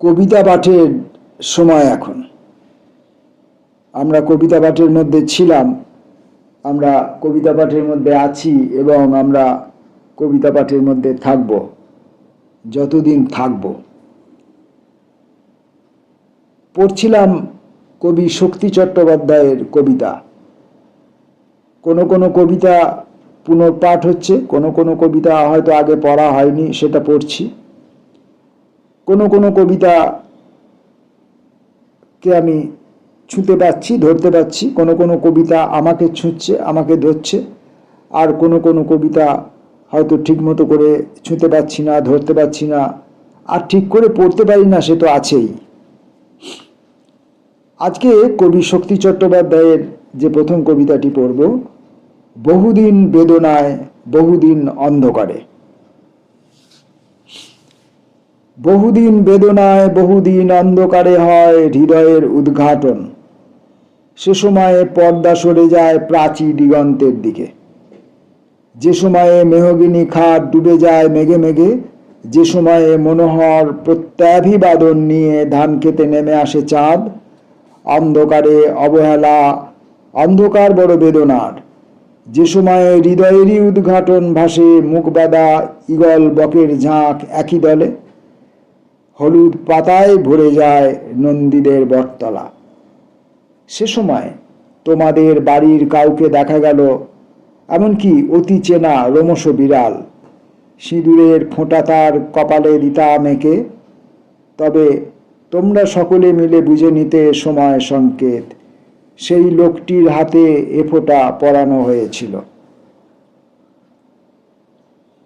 কবিতা পাঠের সময় এখন। আমরা কবিতা পাঠের মধ্যে ছিলাম, আমরা কবিতা পাঠের মধ্যে আছি এবং আমরা কবিতা পাঠের মধ্যে থাকব যতদিন থাকব। পড়ছিলাম কবি শক্তি চট্টোপাধ্যায়ের কবিতা। কোনো কোনো কবিতা পুনঃপাঠ হচ্ছে, কোনো কোনো কবিতা হয়তো আগে পড়া হয়নি, সেটা পড়ছি। কোনো কোনো কবিতাকে আমি ছুঁতে পারছি, ধরতে পারছি। কোনো কোনো কবিতা আমাকে ছুঁচ্ছে, আমাকে ধরছে। আর কোনো কোনো কবিতা হয়তো ঠিকমতো করে ছুঁতে পারছি না, ধরতে পারছি না, আর ঠিক করে পড়তে পারি না, সে তো আছেই। আজকে কবি শক্তি চট্টোপাধ্যায়ের যে প্রথম কবিতাটি পড়ব, বহুদিন বেদনায় বহুদিন অন্ধকারে। বহুদিন বেদনায় বহুদিন অন্ধকারে হয় হৃদয়ের উদ্ঘাটন। সে সময়ে পর্দা সরে যায় প্রাচী দিগন্তের দিকে। যে সময়ে মেহগিনি খাট ডুবে যায় মেঘে মেঘে, যে সময়ে মনোহর প্রত্যাভিবাদন নিয়ে ধান খেতে নেমে আসে চাঁদ। অন্ধকারে অবহেলা, অন্ধকার বড় বেদনার। যে সময়ে হৃদয়েরই উদ্ঘাটন ভাসে মুখবাদা ঈগল বকের ঝাঁক একই দলে। হলুদ পাতায় ভরে যায় নন্দীদের বটতলা। সে সময় তোমাদের বাড়ির কাউকে দেখা গেল, এমনকি অতি চেনা রোমশ বিড়াল। সিঁদুরের ফোঁটা তার কপালে দিতা মেকে। তবে তোমরা সকলে মিলে বুঝে নিতে সময় সংকেত, সেই লোকটির হাতে এ ফোঁটা পরানো হয়েছিল।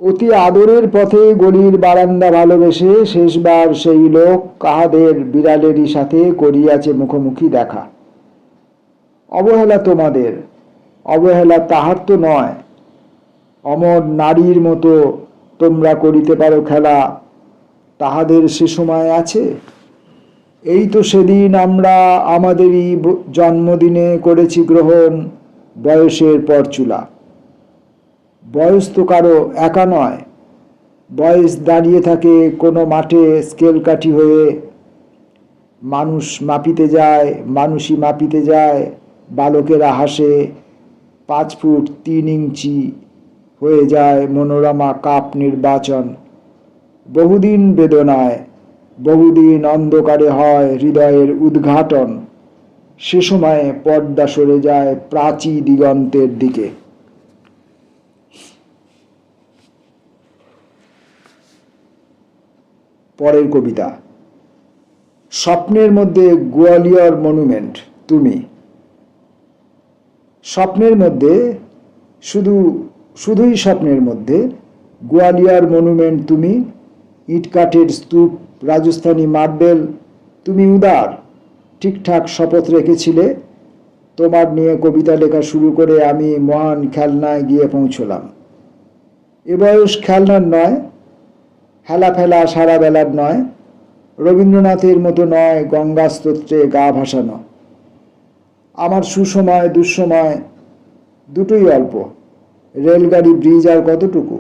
অতি আদরের পথে গলির বারান্দা ভালোবেসে শেষবার সেই লোক কাহাদের বিড়ালেরই সাথে করিয়াছে মুখোমুখি দেখা। অবহেলা তোমাদের, অবহেলা তাহার তো নয়। অমর নারীর মতো তোমরা করিতে পারো খেলা, তাহাদের সে সময় আছে? এই তো সেদিন আমরা আমাদেরই জন্মদিনে করেছি গ্রহণ বয়সের পরচুলা। বয়স তো কারো একা নয়, বয়স দাঁড়িয়ে থাকে কোনো মাঠে স্কেল কাঠি হয়ে। মানুষ মাপিতে যায়, মানুষই মাপিতে যায়। বালকেরা হাসে, 5 ফুট 3 ইঞ্চি হয়ে যায় মনোরমা কাপ নির্বাচন। বহুদিন বেদনায় বহুদিন অন্ধকারে হয় হৃদয়ের উদ্ঘাটন। সে সময়ে পর্দা সরে যায় প্রাচী দিগন্তের দিকে। পরের কবিতা, স্বপ্নের মধ্যে গোয়ালিয়র মনুমেন্ট তুমি। স্বপ্নের মধ্যে, শুধুই স্বপ্নের মধ্যে গোয়ালিয়র মনুমেন্ট তুমি। ইটকাঠের স্তূপ, রাজস্থানী মার্বেল, তুমি উদার। ঠিকঠাক শপথ রেখেছিলে। তোমার নিয়ে কবিতা লেখা শুরু করে আমি মহান খেলনায় গিয়ে পৌঁছলাম। এ বয়স খেলনার নয়, হেলা ফেলা সারা বেলার নয়, রবীন্দ্রনাথের মতো নয় গঙ্গা স্তোত্রে গা ভাসানো। আমার সুসময় দুঃসময় দুটোই অল্প। রেলগাড়ি ব্রিজ আর কতটুকু?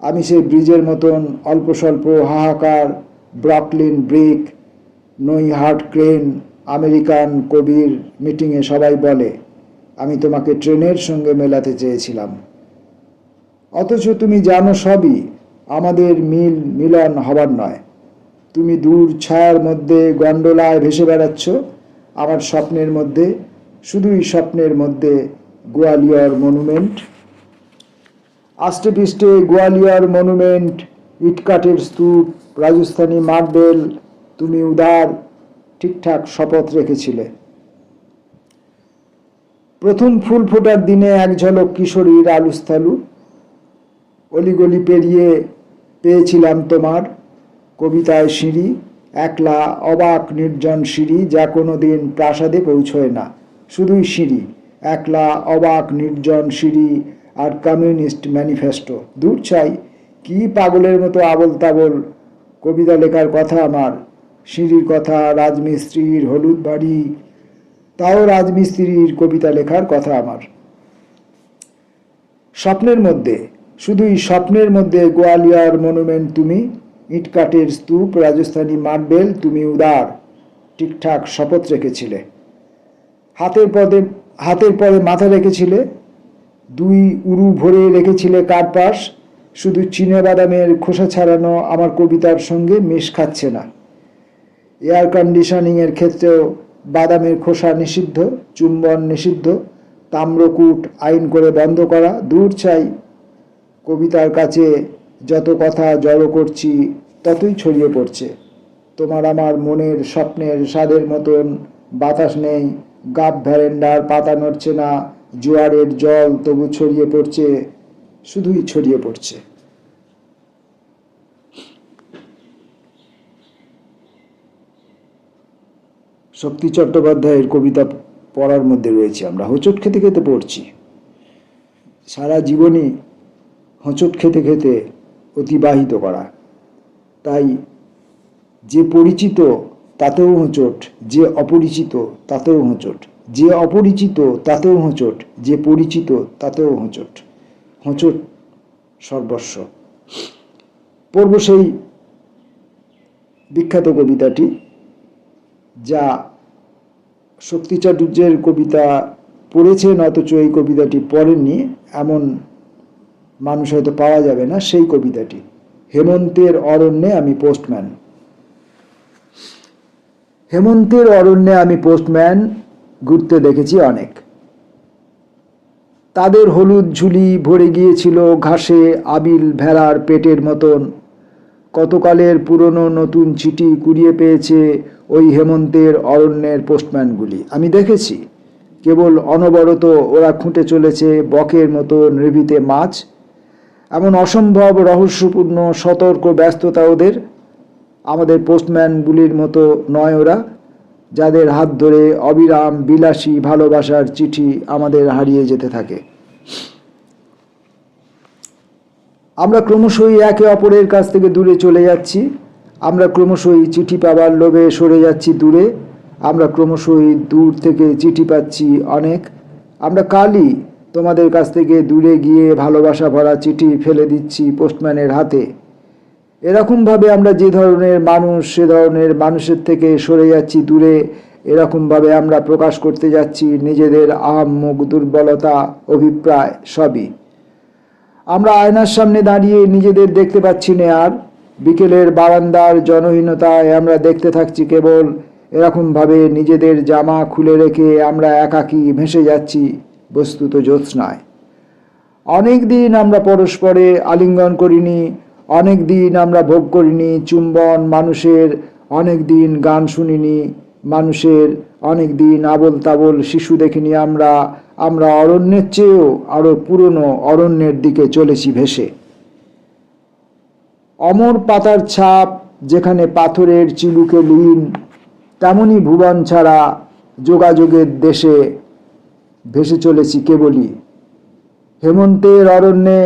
আমি সেই ব্রিজের মতন অল্প স্বল্প হাহাকার। ব্রকলিন ব্রিক, নৈহার্ট ক্রেন, আমেরিকান কবির মিটিংয়ে সবাই বলে আমি তোমাকে ট্রেনের সঙ্গে মেলাতে চেয়েছিলাম। অথচ তুমি জানো সবই আমাদের মিলন হবার নয়। তুমি দূর ছায়ার মধ্যে গন্ডোলায় ভেসে বেড়াচ্ছ। আমার স্বপ্নের মধ্যে, শুধুই স্বপ্নের মধ্যে গোয়ালিয়র মনুমেন্ট। আষ্টে পৃষ্ঠে গোয়ালিয়র মনুমেন্ট, ইটকাঠের স্তূপ, রাজস্থানী মার্বেল, তুমি উদার। ঠিকঠাক শপথ রেখেছিলে। প্রথম ফুল ফোটার দিনে এক ঝলক কিশোরীর আলুস্থালু। অলিগলি পেরিয়ে পেয়েছিলাম তোমার কবিতায় সিঁড়ি, একলা অবাক নির্জন সিঁড়ি, যা কোনো দিন প্রাসাদে পৌঁছয় না। শুধুই সিঁড়ি, একলা অবাক নির্জন সিঁড়ি আর কমিউনিস্ট ম্যানিফেস্টো। দূর চাই, কি পাগলের মতো আবল তাবল কবিতা লেখার কথা আমার। সিঁড়ির কথা, রাজমিস্ত্রির হলুদ বাড়ি, তাও রাজমিস্ত্রির কবিতা লেখার কথা আমার। স্বপ্নের মধ্যে, শুধুই স্বপ্নের মধ্যে গোয়ালিয়র মনুমেন্ট তুমি। ইটকাঠের স্তূপ, রাজস্থানী মার্বেল, তুমি উদার, ঠিকঠাক শপথ রেখেছিলে। হাতের পরে মাথা রেখেছিলে, 2 উরু ভরে রেখেছিলে কার্পাস। শুধু চিনে বাদামের খোসা ছাড়ানো আমার কবিতার সঙ্গে মেশ খাচ্ছে না। এয়ার কন্ডিশনিংয়ের ক্ষেত্রেও বাদামের খোসা নিষিদ্ধ, চুম্বন নিষিদ্ধ, তাম্রকূট আইন করে বন্ধ করা। দূর চাই, কবিতার কাছে যত কথা জড়ো করছি ততই ছড়িয়ে পড়ছে। তোমার আমার মনের স্বপ্নের স্বাদের মতন বাতাস নেই, গাব ভ্যারেন্ডার পাতা নড়ছে না, জোয়ারের জল তবু ছড়িয়ে পড়ছে, শুধুই ছড়িয়ে পড়ছে। শক্তি চট্টোপাধ্যায়ের কবিতা পড়ার মধ্যে রয়েছে আমরা। হোঁচট খেতে খেতে পড়ছি, সারা জীবনই হোঁচট খেতে খেতে অতিবাহিত করা। তাই যে পরিচিত তাতেও হোঁচট, যে অপরিচিত তাতেও হোঁচট, যে অপরিচিত তাতেও হোঁচট, যে পরিচিত তাতেও হোঁচট। হোঁচট সর্বস্ব। পড়ব সেই বিখ্যাত কবিতাটি, যা শক্তি চাটুর্যের কবিতা পড়েছেন অথচ এই কবিতাটি পড়েননি এমন মানুষ হয়তো পাওয়া যাবে না। সেই কবিতাটি, হেমন্তের অরণ্যে আমি পোস্টম্যান। হেমন্তের অরণ্যে আমি পোস্টম্যান ঘুরতে দেখেছি অনেক। তাদের হলুদ ঝুলি ভরে গিয়েছিল ঘাসে আবিল ভেড়ার পেটের মতন। কতকালের পুরনো নতুন চিঠি কুড়িয়ে পেয়েছে ওই হেমন্তের অরণ্যের পোস্টম্যানগুলি। আমি দেখেছি, কেবল অনবরত ওরা খুঁটে চলেছে বকের মতো নিভৃতে মাছ। এমন অসম্ভব রহস্যপূর্ণ সতর্ক ব্যস্ততা ওদের। আমাদের পোস্টম্যানগুলির মতো নয় ওরা, যাদের হাত ধরে অবিরাম বিলাসী ভালোবাসার চিঠি আমাদের হারিয়ে যেতে থাকে। আমরা ক্রমশই একে অপরের কাছ থেকে দূরে চলে যাচ্ছি। আমরা ক্রমশই চিঠি পাবার লোভে সরে যাচ্ছি দূরে। আমরা ক্রমশই দূর থেকে চিঠি পাচ্ছি অনেক। আমরা কালই তোমাদের কাছ থেকে দূরে গিয়ে ভালোবাসা ভরা চিঠি ফেলে দিচ্ছি পোস্টম্যানের হাতে। এরকমভাবে আমরা যে ধরনের মানুষ সে ধরনের মানুষের থেকে সরে যাচ্ছি দূরে। এরকমভাবে আমরা প্রকাশ করতে যাচ্ছি নিজেদের আহাম্মক দুর্বলতা, অভিপ্রায় সবই। আমরা আয়নার সামনে দাঁড়িয়ে নিজেদের দেখতে পাচ্ছি না আর। বিকেলের বারান্দার জনহীনতায় আমরা দেখতে থাকছি কেবল। এরকমভাবে নিজেদের জামা খুলে রেখে আমরা একাকী ভেসে যাচ্ছি বস্তুত জ্যোৎস্নায়। অনেক দিন আমরা পরস্পরে আলিঙ্গন করিনি, অনেক দিন আমরা ভোগ করিনি চুম্বন মানুষের, অনেক দিন গান শুনিনি মানুষের, অনেক দিন আবোল তাবোল শিশু দেখিনি আমরা। আমরা অরণ্যের চেয়েও আরো পুরনো অরণ্যের দিকে চলেছি ভেসে। অমর পাতার ছাপ যেখানে পাথরের চিলুকে লীন, তেমনি ভুবন ছাড়া যোগাযোগের দেশে ভেসে চলেছি কেবলই। হেমন্তের অরণ্যে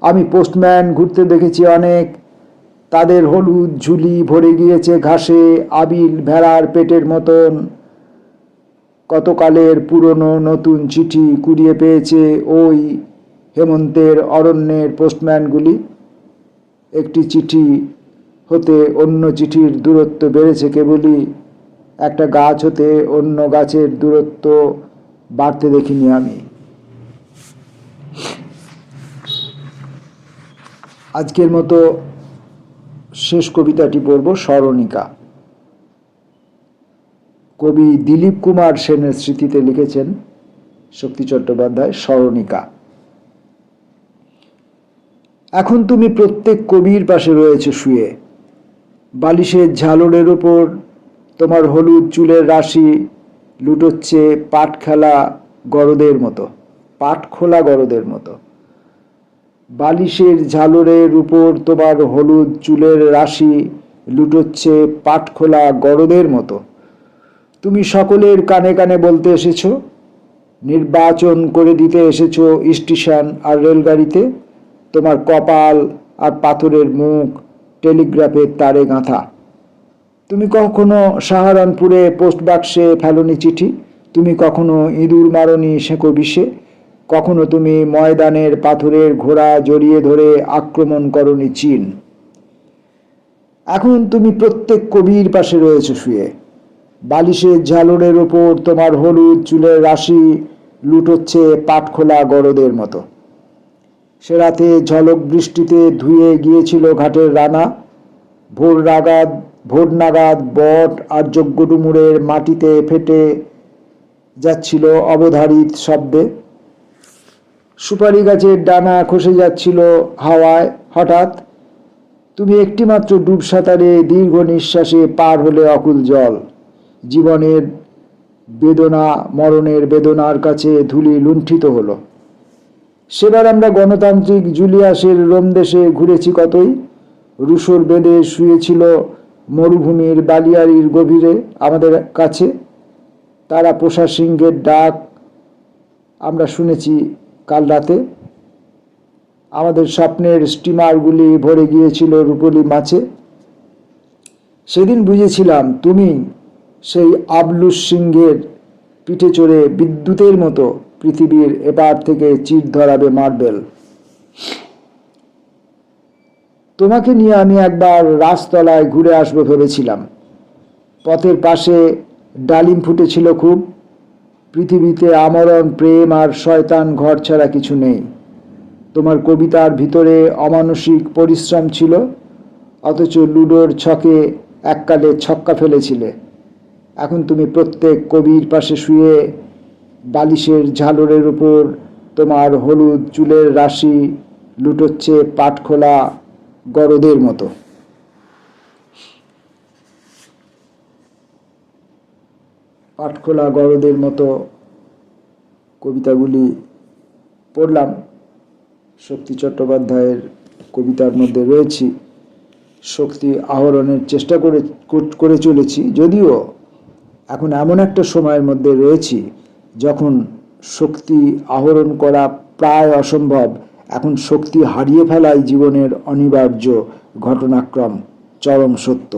আমি পোস্টম্যান ঘুরতে দেখেছি অনেক। তাদের হলুদ ঝুলি ভরে গিয়েছে ঘাসে আবিল ভেড়ার পেটের মতন। কতকালের পুরনো নতুন চিঠি কুড়িয়ে পেয়েছে ওই হেমন্তের অরণ্যের পোস্টম্যানগুলি। একটি চিঠি হতে অন্য চিঠির দূরত্ব বেড়েছে কেবলই। একটা গাছ হতে অন্য গাছের দূরত্ব বাড়তে দেখিনি আমি। আজকের মতো শেষ কবিতাটি পড়ব, স্মরণিকা। কবি দিলীপ কুমার সেনের স্মৃতিতে লিখেছেন শক্তি চট্টোপাধ্যায় স্মরণিকা। এখন তুমি প্রত্যেক কবির পাশে রয়েছে শুয়ে। বালিশের ঝালরের ওপর তোমার হলুদ চুলের রাশি লুটোচ্ছে পাটখোলা গরদের মতো। বালিশের ঝালরের উপর তোমার হলুদ চুলের রাশি লুটোচ্ছে পাটখোলা গরদের মতো। তুমি সকলের কানে কানে বলতে এসেছো, নির্বাচন করে দিতে এসেছো স্টেশন আর রেলগাড়িতে। তোমার কপাল আর পাথরের মুখ টেলিগ্রাফের তারে গাঁথা। তুমি কখনো সাহারানপুরে পোস্ট বাক্সে ফেলনি চিঠি, তুমি কখনো ইঁদুর মারনি সেঁকো বিষে, কখনো তুমি ময়দানের পাথরের ঘোড়া জড়িয়ে ধরে আক্রমণ করনি চীন। এখন তুমি প্রত্যেক কবির পাশে রয়েছে শুয়ে। বালিশের ঝালরের ওপর তোমার হলুদ চুলের রাশি লুটোচ্ছে পাটখোলা গরদের মতো। সে রাতে ঝলক বৃষ্টিতে ধুয়ে গিয়েছিল ঘাটের রানা। ভোর নাগাদ বট আর যজ্ঞডুমুরের মাটিতে ফেটে যাচ্ছিল অবধারিত শব্দে। সুপারি গাছের ডানা খসে যাচ্ছিল হাওয়ায়। হঠাৎ তুমি একটিমাত্র ডুব সাঁতারে দীর্ঘ নিঃশ্বাসে পার হলে অকুল জল। জীবনের বেদনা মরণের বেদনার কাছে ধুলি লুণ্ঠিত হলো। সেবার আমরা গণতান্ত্রিক জুলিয়াসের রোম দেশে ঘুরেছি কতই। রুশোর বেদে শুয়েছিল মরুভূমির বালিয়াড়ির গভীরে আমাদের কাছে। তারা পোষা সিংহের ডাক আমরা শুনেছি কাল রাতে। আমাদের স্বপ্নের স্টিমারগুলি ভরে গিয়েছিল রূপলি মাছে। সেদিন বুঝেছিলাম তুমি সেই আবলুস সিংহের পিঠে চড়ে বিদ্যুতের মতো পৃথিবীর এপার থেকে চির ধরাবে মার্বেল। তোমাকে নিয়ে আমি একবার রাজতলায় ঘুরে আসবো ভেবেছিলাম। পথের পাশে ডালিম ফুটেছিল খুব। পৃথিবীতে আমরণ প্রেম আর শয়তান ঘর ছাড়া কিছু নেই। তোমার কবিতার ভিতরে অমানসিক পরিশ্রম ছিল, অথচ লুডোর ছকে এককালে ছক্কা ফেলেছিলে। এখন তুমি প্রত্যেক কবির পাশে শুয়ে বালিশের ঝালরের উপর তোমার হলুদ চুলের রাশি লুটোচ্ছে পাটখোলা গরদের মতো। পাটখোলা গরদের মতো কবিতাগুলি পড়লাম। শক্তি চট্টোপাধ্যায়ের কবিতার মধ্যে রয়েছি, শক্তি আহরণের চেষ্টা করে চলেছি। যদিও এখন এমন একটা সময়ের মধ্যে রয়েছি যখন শক্তি আহরণ করা প্রায় অসম্ভব। এখন শক্তি হারিয়ে ফেলাই জীবনের অনিবার্য ঘটনাক্রম, চরম সত্য।